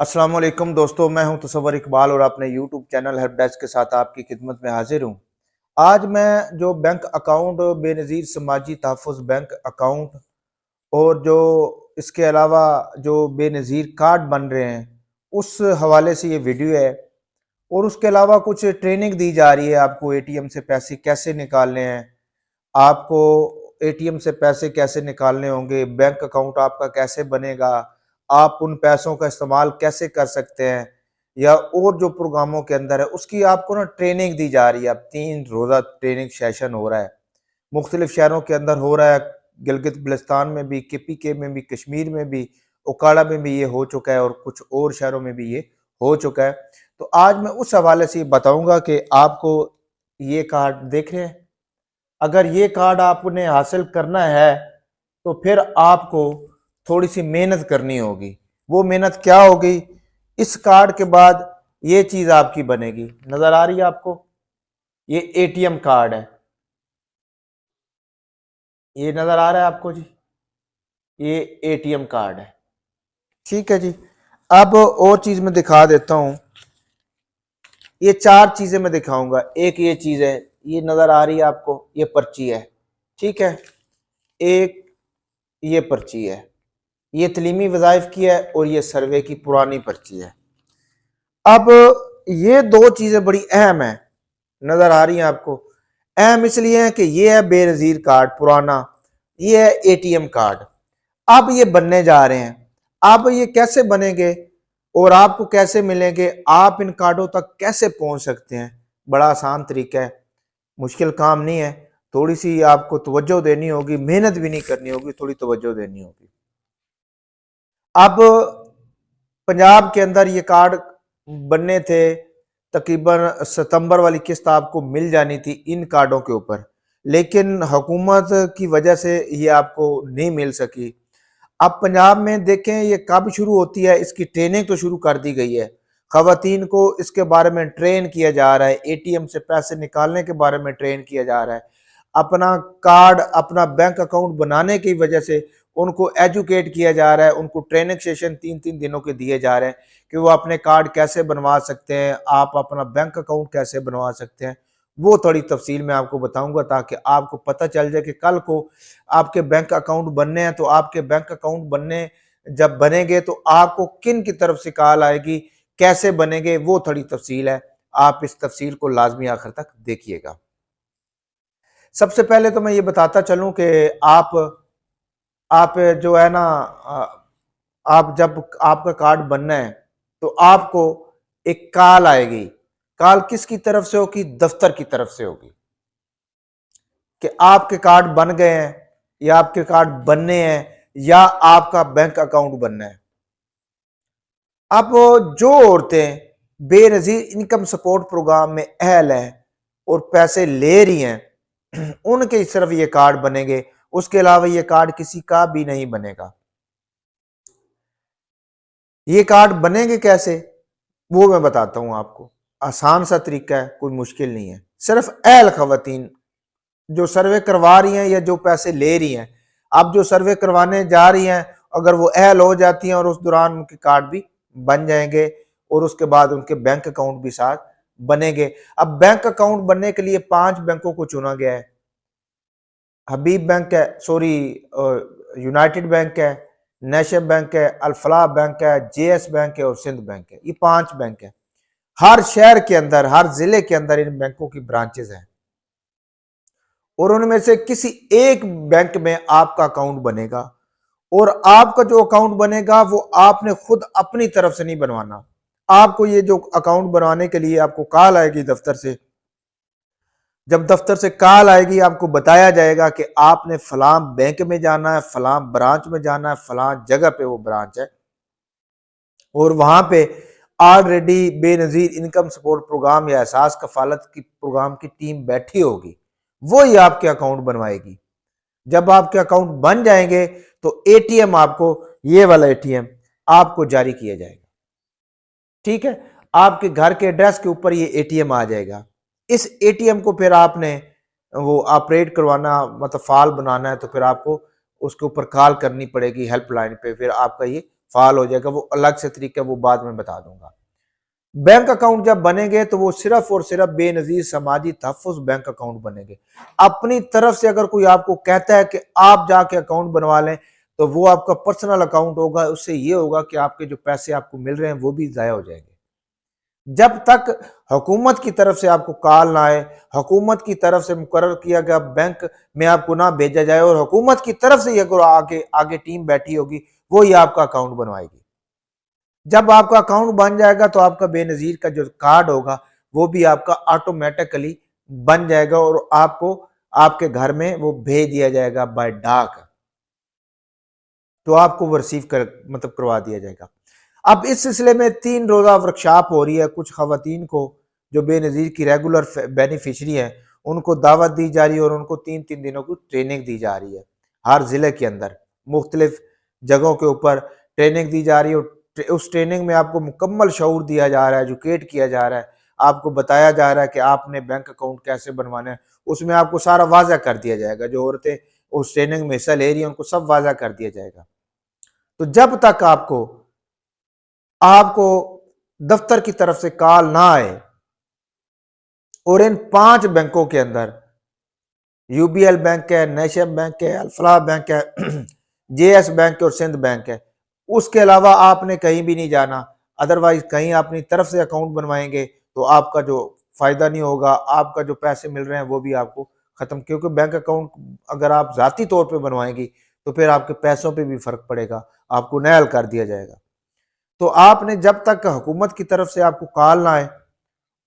अस्सलाम वालेकुम दोस्तों, मैं हूं तसव्वुर इकबाल और अपने यूट्यूब चैनल हेल्प डेस्क के साथ आपकी खिदमत में हाजिर हूं। आज मैं जो बैंक अकाउंट बेनज़ीर समाजी तहफ़्फ़ुज़ बैंक अकाउंट और जो इसके अलावा जो बेनज़ीर कार्ड बन रहे हैं उस हवाले से ये वीडियो है। और उसके अलावा कुछ ट्रेनिंग दी जा रही है, आपको एटीएम से पैसे कैसे निकालने हैं, आपको एटीएम से पैसे कैसे निकालने होंगे, बैंक अकाउंट आपका कैसे बनेगा, आप उन पैसों का इस्तेमाल कैसे कर सकते हैं, या और जो प्रोग्रामों के अंदर है उसकी आपको ना ट्रेनिंग दी जा रही है। अब 3 रोज़ा ट्रेनिंग सेशन हो रहा है, मुख्तलिफ शहरों के अंदर हो रहा है। गिलगित बल्तिस्तान में भी, केपीके में भी, कश्मीर में भी, ओकाड़ा में भी ये हो चुका है और कुछ और शहरों में भी ये हो चुका है। तो आज मैं उस हवाले से बताऊंगा कि आपको ये कार्ड देख रहे हैं, अगर ये कार्ड आपने हासिल करना है तो फिर आपको थोड़ी सी मेहनत करनी होगी। वो मेहनत क्या होगी? इस कार्ड के बाद ये चीज आपकी बनेगी। नजर आ रही है आपको? ये एटीएम कार्ड है, ये नजर आ रहा है आपको जी? ये एटीएम कार्ड है, ठीक है जी। अब और चीज मैं दिखा देता हूं, ये 4 चीजें मैं दिखाऊंगा। एक ये चीज है, ये नजर आ रही है आपको, ये पर्ची है, ठीक है। एक ये पर्ची है, ये तलीमी वज़ाइफ की है और ये सर्वे की पुरानी पर्ची है। अब ये 2 चीजें बड़ी अहम है, नजर आ रही हैं आपको? अहम इसलिए है कि ये है बेनज़ीर कार्ड पुराना, ये है एटीएम कार्ड। अब ये बनने जा रहे हैं। अब ये कैसे बनेंगे और आपको कैसे मिलेंगे, आप इन कार्डों तक कैसे पहुंच सकते हैं? बड़ा आसान तरीका है, मुश्किल काम नहीं है। थोड़ी सी आपको तवज्जो देनी होगी, मेहनत भी नहीं करनी होगी, थोड़ी तवज्जो देनी होगी। अब पंजाब के अंदर ये कार्ड बनने थे, तकरीबन सितंबर वाली किस्त आपको मिल जानी थी इन कार्डों के ऊपर, लेकिन हुकूमत की वजह से ये आपको नहीं मिल सकी। अब पंजाब में देखें ये कब शुरू होती है, इसकी ट्रेनिंग तो शुरू कर दी गई है। खवातीन को इसके बारे में ट्रेन किया जा रहा है, एटीएम से पैसे निकालने के बारे में ट्रेन किया जा रहा है। अपना कार्ड, अपना बैंक अकाउंट बनाने की वजह से उनको एजुकेट किया जा रहा है, उनको ट्रेनिंग सेशन 3-3 दिनों के दिए जा रहे हैं कि वो अपने कार्ड कैसे बनवा सकते हैं, आप अपना बैंक अकाउंट कैसे बनवा सकते हैं। वो थोड़ी तफसील में आपको बताऊंगा ताकि आपको पता चल जाए कि कल को आपके बैंक अकाउंट बनने हैं तो आपके बैंक अकाउंट बनने जब बनेंगे तो आपको किन की तरफ से कॉल आएगी, कैसे बनेंगे, वो थोड़ी तफसील है। आप इस तफसील को लाजमी आखिर तक देखिएगा। सबसे पहले तो मैं ये बताता चलूं कि आप जो है ना, आप जब आपका कार्ड बनना है तो आपको एक कॉल आएगी। कॉल किसकी तरफ से होगी? दफ्तर की तरफ से होगी कि आपके कार्ड बन गए हैं या आपके कार्ड बनने हैं या आपका बैंक अकाउंट बनना है। अब जो औरतें बेनजीर इनकम सपोर्ट प्रोग्राम में अहल हैं और पैसे ले रही हैं उनके सिर्फ ये कार्ड बनेंगे, उसके अलावा ये कार्ड किसी का भी नहीं बनेगा। ये कार्ड बनेंगे कैसे वो मैं बताता हूं आपको। आसान सा तरीका है, कोई मुश्किल नहीं है। सिर्फ अहल खवातीन जो सर्वे करवा रही हैं या जो पैसे ले रही हैं, अब जो सर्वे करवाने जा रही हैं, अगर वो अहल हो जाती हैं और उस दौरान उनके कार्ड भी बन जाएंगे और उसके बाद उनके बैंक अकाउंट भी साथ बनेंगे। अब बैंक अकाउंट बनने के लिए 5 बैंकों को चुना गया है। हबीब बैंक है, सॉरी, यूनाइटेड बैंक है, नेशनल बैंक है, अल्फलाह बैंक है, जेएस बैंक है और सिंध बैंक है। ये 5 बैंक है। हर शहर के अंदर, हर जिले के अंदर इन बैंकों की ब्रांचेस हैं और उनमें से किसी एक बैंक में आपका अकाउंट बनेगा। और आपका जो अकाउंट बनेगा वो आपने खुद अपनी तरफ से नहीं बनवाना। आपको ये जो अकाउंट बनवाने के लिए आपको कॉल आएगी दफ्तर से। जब दफ्तर से कॉल आएगी आपको बताया जाएगा कि आपने फलां बैंक में जाना है, फलां ब्रांच में जाना है, फलां जगह पे वो ब्रांच है और वहां पे already Benazir income support programme या एहसास कफालत की प्रोग्राम की टीम बैठी होगी, वो ही आपके अकाउंट बनवाएगी। जब आपके अकाउंट बन जाएंगे तो एटीएम आपको, ये वाला एटीएम आपको जारी किया जाएगा, ठीक है। आपके घर के एड्रेस के ऊपर ये एटीएम आ जाएगा। इस एटीएम को फिर आपने वो ऑपरेट करवाना, मतलब फाल बनाना है, तो फिर आपको उसके ऊपर कॉल करनी पड़ेगी हेल्पलाइन पे, फिर आपका ये फाल हो जाएगा, वो अलग से तरीका वो बाद में बता दूंगा। बैंक अकाउंट जब बनेंगे तो वो सिर्फ और सिर्फ बेनजीर समाजी तहफ़्फ़ुज़ बैंक अकाउंट बनेंगे। अपनी तरफ से अगर कोई आपको कहता है कि आप जाके अकाउंट बनवा लें, तो वो आपका पर्सनल अकाउंट होगा। उससे ये होगा कि आपके जो पैसे आपको मिल रहे हैं वो भी ज़ाया हो जाएंगे। जब तक हुकूमत की तरफ से आपको कॉल ना आए, हुकूमत की तरफ से मुकर्रर किया गया बैंक में आपको ना भेजा जाए और हुकूमत की तरफ से अगर आगे आगे टीम बैठी होगी, वो ही आपका अकाउंट बनवाएगी। जब आपका अकाउंट बन जाएगा तो आपका बेनजीर का जो कार्ड होगा वो भी आपका ऑटोमेटिकली बन जाएगा और आपको आपके घर में वो भेज दिया जाएगा बाय डाक। तो आपको वो रिसीव कर मतलब करवा दिया जाएगा। अब इस सिलसिले में 3 रोज़ा वर्कशॉप हो रही है। कुछ खवातीन को जो बेनज़ीर की रेगुलर बेनिफिशरी हैं उनको दावत दी जा रही है और उनको 3-3 दिनों की ट्रेनिंग दी जा रही है। हर ज़िले के अंदर मुख्तलिफ जगहों के ऊपर ट्रेनिंग दी जा रही है और उस ट्रेनिंग में आपको मुकम्मल शऊर दिया जा रहा है, एजुकेट किया जा रहा है, आपको बताया जा रहा है कि आपने बैंक अकाउंट कैसे बनवाना है। उसमें आपको सारा वाज़ा कर दिया जाएगा। जो औरतें उस ट्रेनिंग में हिस्सा ले रही हैं उनको सब वाज़ा कर दिया जाएगा। तो जब तक आपको आपको दफ्तर की तरफ से कॉल ना आए और इन 5 बैंकों के अंदर यूबीएल बैंक है, नेशनल बैंक है, अल्फलाह बैंक है, जेएस बैंक है और सिंध बैंक है, उसके अलावा आपने कहीं भी नहीं जाना। अदरवाइज कहीं अपनी तरफ से अकाउंट बनवाएंगे तो आपका जो फायदा नहीं होगा, आपका जो पैसे मिल रहे हैं वो भी आपको खत्म, क्योंकि बैंक अकाउंट अगर आप जाती तौर पे बनवाएंगी तो फिर आपके पैसों पे भी फर्क पड़ेगा, आपको नहल कर दिया जाएगा। तो आपने जब तक हुकूमत की तरफ से आपको कॉल ना आए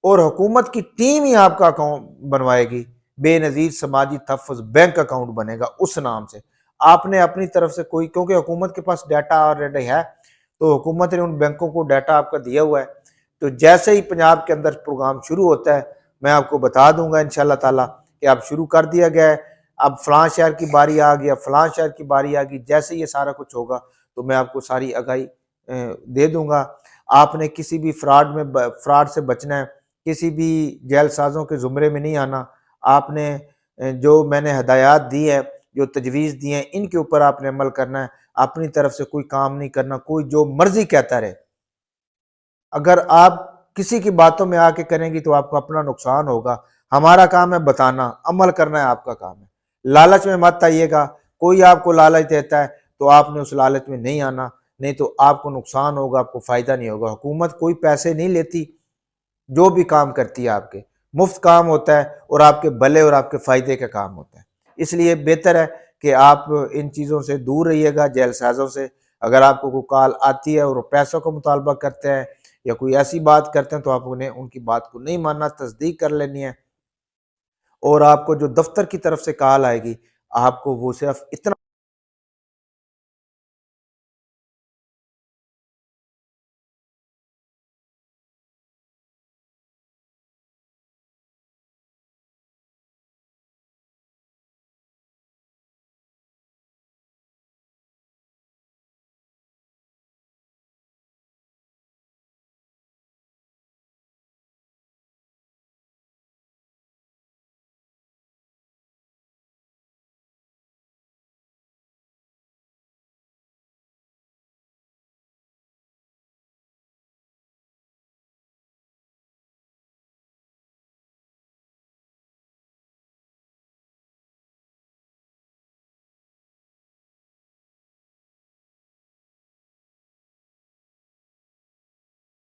और हुकूमत की टीम ही आपका अकाउंट बनवाएगी, बेनजीर समाजी तहफ़्फ़ुज़ बैंक अकाउंट बनेगा उस नाम से। आपने अपनी तरफ से कोई, क्योंकि हुकूमत के पास डाटा ऑलरेडी है तो हुकूमत ने उन बैंकों को डाटा आपका दिया हुआ है। तो जैसे ही पंजाब के अंदर प्रोग्राम शुरू होता है मैं आपको बता दूंगा इंशाल्लाह ताला कि अब शुरू कर दिया गया है, अब फलां शहर की बारी आ गई, अब फलां शहर की बारी आ गई। जैसे ये सारा कुछ होगा तो मैं आपको सारी आगाही दे दूंगा। आपने किसी भी फ्रॉड से बचना है, किसी भी जेलसाजों के ज़ुमरे में नहीं आना। आपने जो मैंने हदायत दी है, जो तजवीज़ दी है, इनके ऊपर आपने अमल करना है। अपनी तरफ से कोई काम नहीं करना, कोई जो मर्जी कहता रहे। अगर आप किसी की बातों में आके करेंगी तो आपको अपना नुकसान होगा। हमारा काम है बताना, अमल करना है आपका काम है। लालच में मत आइएगा। कोई आपको लालच देता है तो आपने उस लालच में नहीं आना, नहीं तो आपको नुकसान होगा, आपको फायदा नहीं होगा। हुकूमत कोई पैसे नहीं लेती, जो भी काम करती है आपके मुफ्त काम होता है और आपके भले और आपके फायदे का काम होता है। इसलिए बेहतर है कि आप इन चीज़ों से दूर रहिएगा, जेलसाजों से। अगर आपको कोई कॉल आती है और पैसों का मुतालबा करते हैं या कोई ऐसी बात करते हैं तो आपने उनकी बात को नहीं मानना, तस्दीक कर लेनी है। और आपको जो दफ्तर की तरफ से कॉल आएगी आपको वो सिर्फ इतना